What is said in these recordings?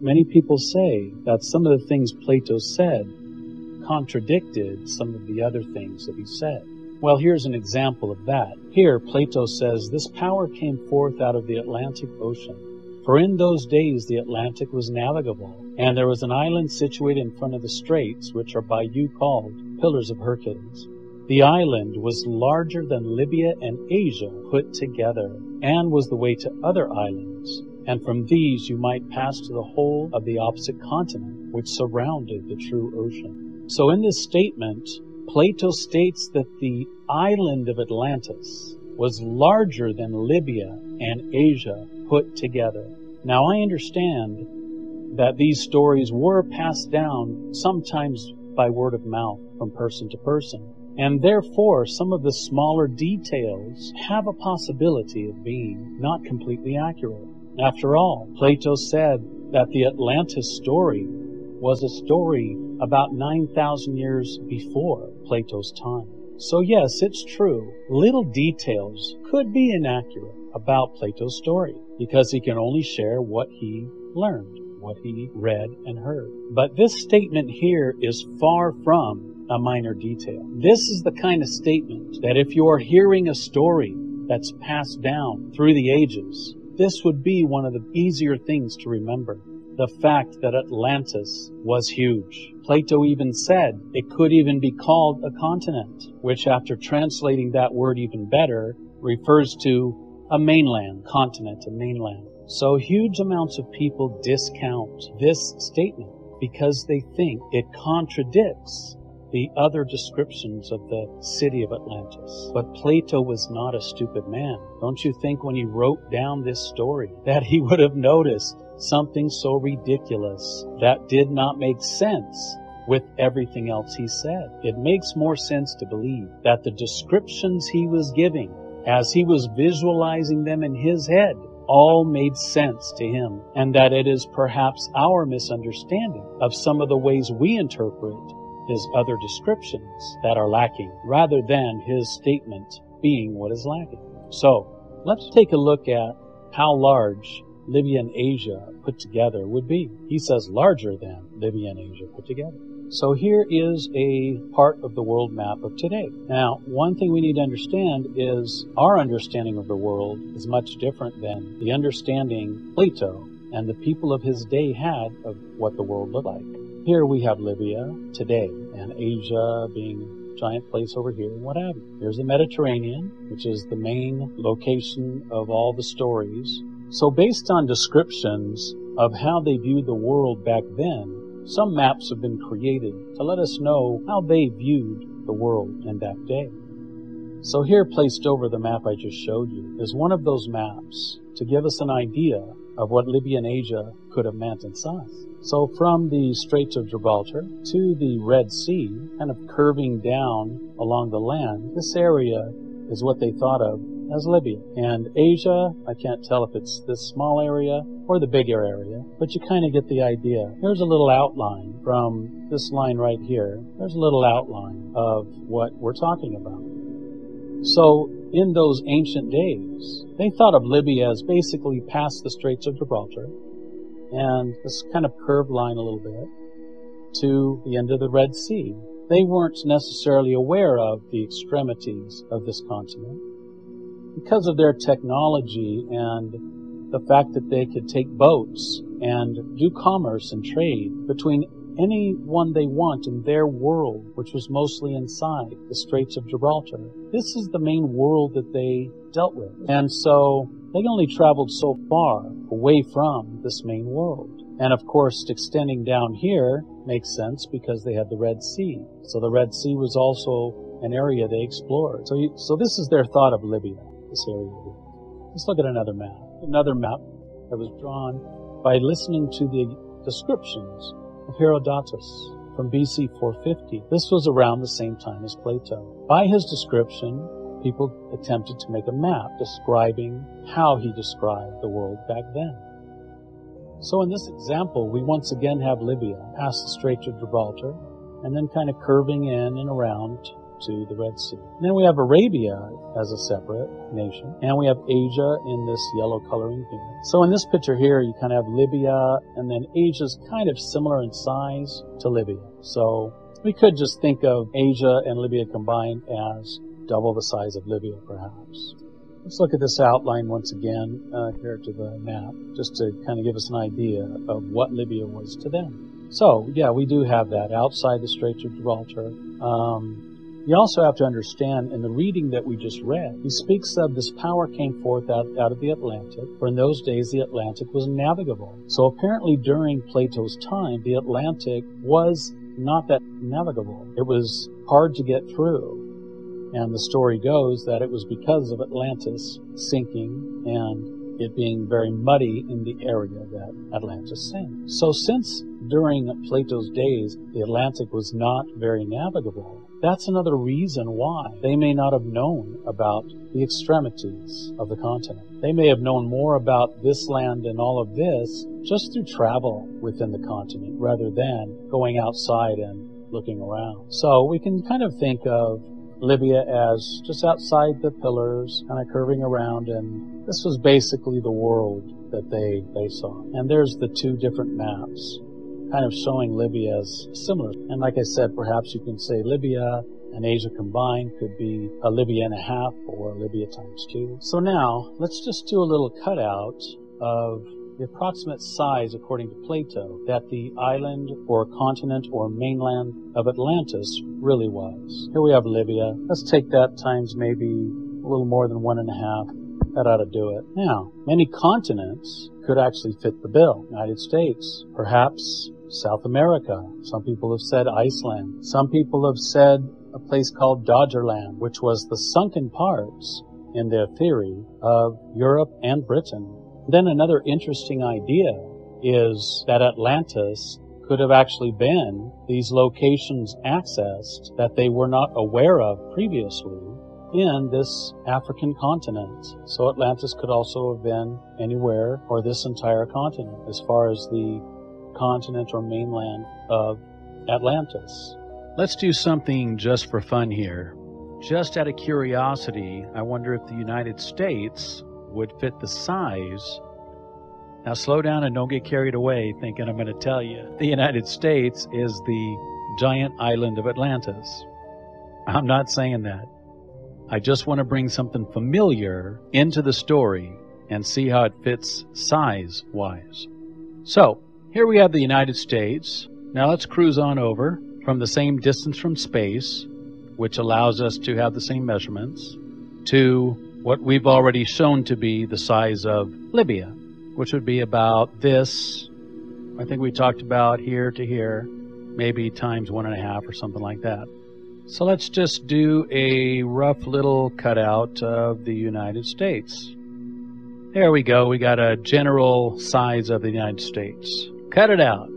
Many people say that some of the things Plato said contradicted some of the other things that he said. Well, here's an example of that. Here, Plato says, "This power came forth out of the Atlantic Ocean. For in those days the Atlantic was navigable, and there was an island situated in front of the straits, which are by you called Pillars of Heracles. The island was larger than Libya and Asia put together, and was the way to other islands. And from these you might pass to the whole of the opposite continent, which surrounded the true ocean." So in this statement, Plato states that the island of Atlantis was larger than Libya and Asia put together. Now I understand that these stories were passed down sometimes by word of mouth from person to person, and therefore some of the smaller details have a possibility of being not completely accurate. After all, Plato said that the Atlantis story was a story about 9,000 years before Plato's time. So yes, it's true, little details could be inaccurate about Plato's story, because he can only share what he learned, what he read and heard. But this statement here is far from a minor detail. This is the kind of statement that if you are hearing a story that's passed down through the ages, this would be one of the easier things to remember. The fact that Atlantis was huge. Plato even said it could even be called a continent, which after translating that word even better, refers to a mainland, continent, a mainland. So huge amounts of people discount this statement because they think it contradicts the other descriptions of the city of Atlantis. But Plato was not a stupid man. Don't you think when he wrote down this story that he would have noticed something so ridiculous that did not make sense with everything else he said? It makes more sense to believe that the descriptions he was giving, as he was visualizing them in his head, all made sense to him, and that it is perhaps our misunderstanding of some of the ways we interpret his other descriptions that are lacking, rather than his statement being what is lacking. So, let's take a look at how large Libya and Asia put together would be. He says larger than Libya and Asia put together. So here is a part of the world map of today. Now, one thing we need to understand is our understanding of the world is much different than the understanding Plato and the people of his day had of what the world looked like. Here we have Libya today, and Asia being a giant place over here, and what have you. Here's the Mediterranean, which is the main location of all the stories. So based on descriptions of how they viewed the world back then, some maps have been created to let us know how they viewed the world in that day. So here, placed over the map I just showed you, is one of those maps to give us an idea of what Libya and Asia could have meant in size. So from the Straits of Gibraltar to the Red Sea, kind of curving down along the land, this area is what they thought of as Libya. And Asia, I can't tell if it's this small area or the bigger area, but you kind of get the idea. Here's a little outline from this line right here. There's a little outline of what we're talking about. So in those ancient days, they thought of Libya as basically past the Straits of Gibraltar, and this kind of curved line a little bit to the end of the Red Sea. They weren't necessarily aware of the extremities of this continent. Because of their technology and the fact that they could take boats and do commerce and trade between anyone they want in their world, which was mostly inside the Straits of Gibraltar. This is the main world that they dealt with. And so they only traveled so far away from this main world. And of course, extending down here makes sense because they had the Red Sea. So the Red Sea was also an area they explored. So this is their thought of Libya, this area here. Let's look at another map. Another map that was drawn by listening to the descriptions of Herodotus from BC 450. This was around the same time as Plato. By his description, people attempted to make a map describing how he described the world back then. So in this example, we once again have Libya past the Straits of Gibraltar, and then kind of curving in and around to the Red Sea. And then we have Arabia as a separate nation, and we have Asia in this yellow coloring here. So in this picture here, you kind of have Libya, and then Asia's kind of similar in size to Libya. So we could just think of Asia and Libya combined as double the size of Libya, perhaps. Let's look at this outline once again here to the map, just to kind of give us an idea of what Libya was to them. So, yeah, we do have that outside the Straits of Gibraltar. You also have to understand, in the reading that we just read, he speaks of this power came forth out of the Atlantic, for in those days the Atlantic was navigable. So apparently during Plato's time, the Atlantic was not that navigable. It was hard to get through. And the story goes that it was because of Atlantis sinking and it being very muddy in the area that Atlantis sank. So since during Plato's days the Atlantic was not very navigable, that's another reason why they may not have known about the extremities of the continent. They may have known more about this land and all of this just through travel within the continent rather than going outside and looking around. So we can kind of think of Libya as just outside the pillars, kind of curving around, and this was basically the world that they saw. And there's the two different maps, kind of showing Libya as similar. And like I said, perhaps you can say Libya and Asia combined could be a Libya and a half or Libya times 2. So now, let's just do a little cutout of the approximate size, according to Plato, that the island or continent or mainland of Atlantis really was. Here we have Libya. Let's take that times maybe a little more than 1.5. That ought to do it. Now, many continents could actually fit the bill. United States, perhaps South America. Some people have said Iceland. Some people have said a place called Dodgerland, which was the sunken parts, in their theory, of Europe and Britain. Then another interesting idea is that Atlantis could have actually been these locations accessed that they were not aware of previously in this African continent. So Atlantis could also have been anywhere or this entire continent as far as the continent or mainland of Atlantis. Let's do something just for fun here. Just out of curiosity, I wonder if the United States would fit the size. Now slow down and don't get carried away thinking I'm going to tell you the United States is the giant island of Atlantis. I'm not saying that. I just want to bring something familiar into the story and see how it fits size-wise. So, here we have the United States. Now let's cruise on over from the same distance from space, which allows us to have the same measurements, to what we've already shown to be the size of Libya, which would be about this. I think we talked about here to here, maybe times 1.5 or something like that. So let's just do a rough little cutout of the United States. There we go. We got a general size of the United States. Cut it out.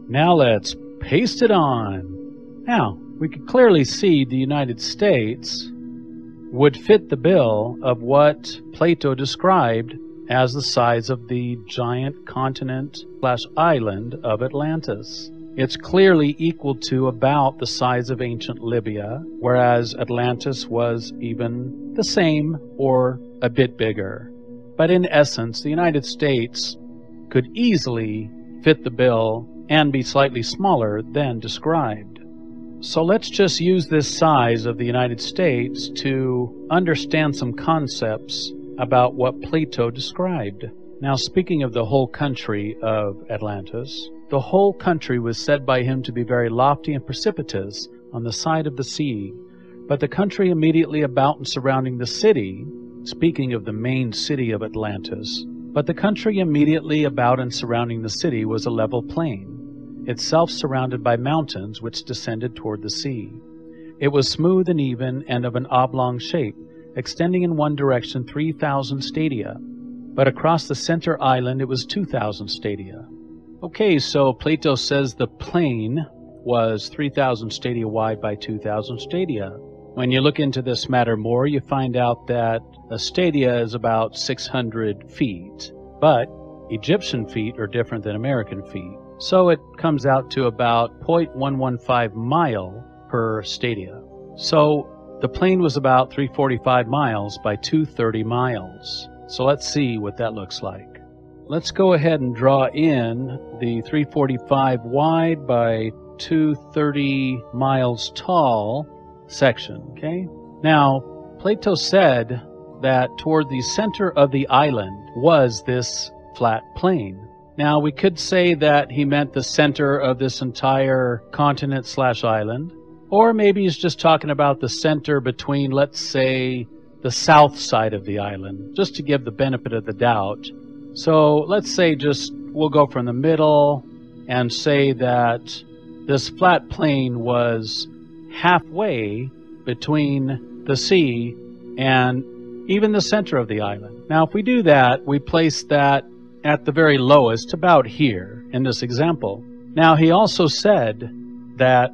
Now let's paste it on. Now, we can clearly see the United States would fit the bill of what Plato described as the size of the giant continent/island of Atlantis. It's clearly equal to about the size of ancient Libya, whereas Atlantis was even the same or a bit bigger. But in essence, the United States could easily fit the bill and be slightly smaller than described. So let's just use this size of the United States to understand some concepts about what Plato described. Now, speaking of the whole country of Atlantis, the whole country was said by him to be very lofty and precipitous on the side of the sea, but the country immediately about and surrounding the city, speaking of the main city of Atlantis, but the country immediately about and surrounding the city was a level plain, itself surrounded by mountains which descended toward the sea. It was smooth and even and of an oblong shape, extending in one direction 3,000 stadia, but across the center island it was 2,000 stadia. Okay, so Plato says the plain was 3,000 stadia wide by 2,000 stadia. When you look into this matter more, you find out that a stadia is about 600 feet, but Egyptian feet are different than American feet. So it comes out to about 0.115 mile per stadia. So the plain was about 345 miles by 230 miles. So let's see what that looks like. Let's go ahead and draw in the 345 wide by 230 miles tall section, okay? Now, Plato said that toward the center of the island was this flat plain. Now, we could say that he meant the center of this entire continent/island, or maybe he's just talking about the center between, let's say, the south side of the island, just to give the benefit of the doubt. So let's say we'll go from the middle and say that this flat plain was halfway between the sea and even the center of the island. Now, if we do that, we place that at the very lowest, about here in this example. Now, he also said that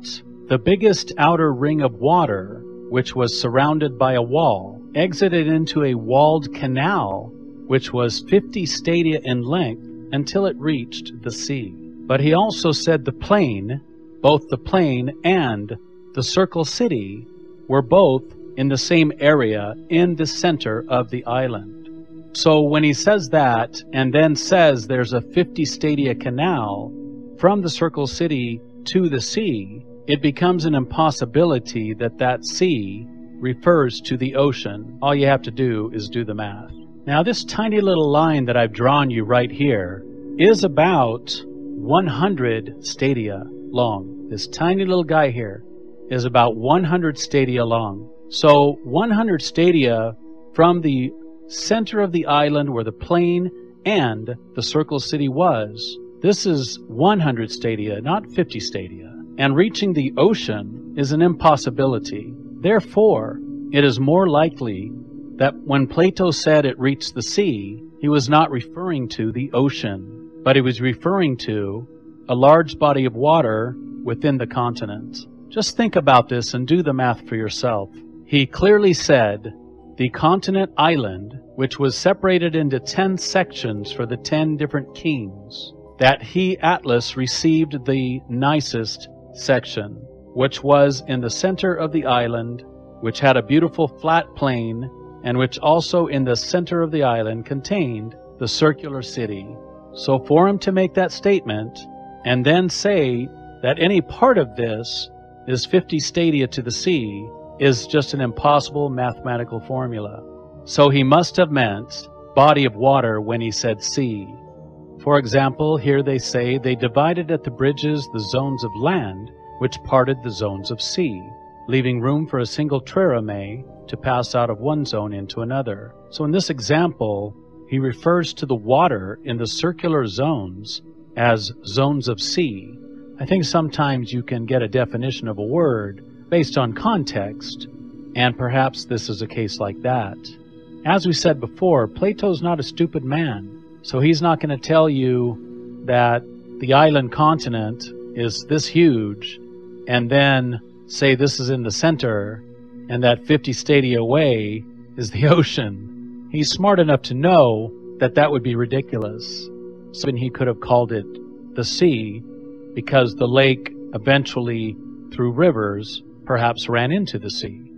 the biggest outer ring of water, which was surrounded by a wall, exited into a walled canal, which was 50 stadia in length until it reached the sea. But he also said the plain, both the plain and the circle city, were both in the same area in the center of the island. So when he says that, and then says there's a 50 stadia canal from the circle city to the sea, it becomes an impossibility that that sea refers to the ocean. All you have to do is do the math. Now, this tiny little line that I've drawn you right here is about 100 stadia long. This tiny little guy here is about 100 stadia long. So 100 stadia from the center of the island where the plain and the circle city was, this is 100 stadia, not 50 stadia. And reaching the ocean is an impossibility. Therefore, it is more likely that when Plato said it reached the sea, he was not referring to the ocean, but he was referring to a large body of water within the continent. Just think about this and do the math for yourself. He clearly said the continent island, which was separated into 10 sections for the 10 different kings, that he, Atlas, received the nicest section, which was in the center of the island, which had a beautiful flat plain, and which also in the center of the island contained the circular city. So for him to make that statement, and then say that any part of this is 50 stadia to the sea, is just an impossible mathematical formula. So he must have meant body of water when he said sea. For example, here they say they divided at the bridges the zones of land, which parted the zones of sea, leaving room for a single trireme to pass out of one zone into another. So in this example, he refers to the water in the circular zones as zones of sea. I think sometimes you can get a definition of a word based on context, and perhaps this is a case like that. As we said before, Plato's not a stupid man, so he's not going to tell you that the island continent is this huge, and then say this is in the center, and that 50 stadia away is the ocean. He's smart enough to know that that would be ridiculous. So he could have called it the sea, because the lake eventually, through rivers, perhaps ran into the sea.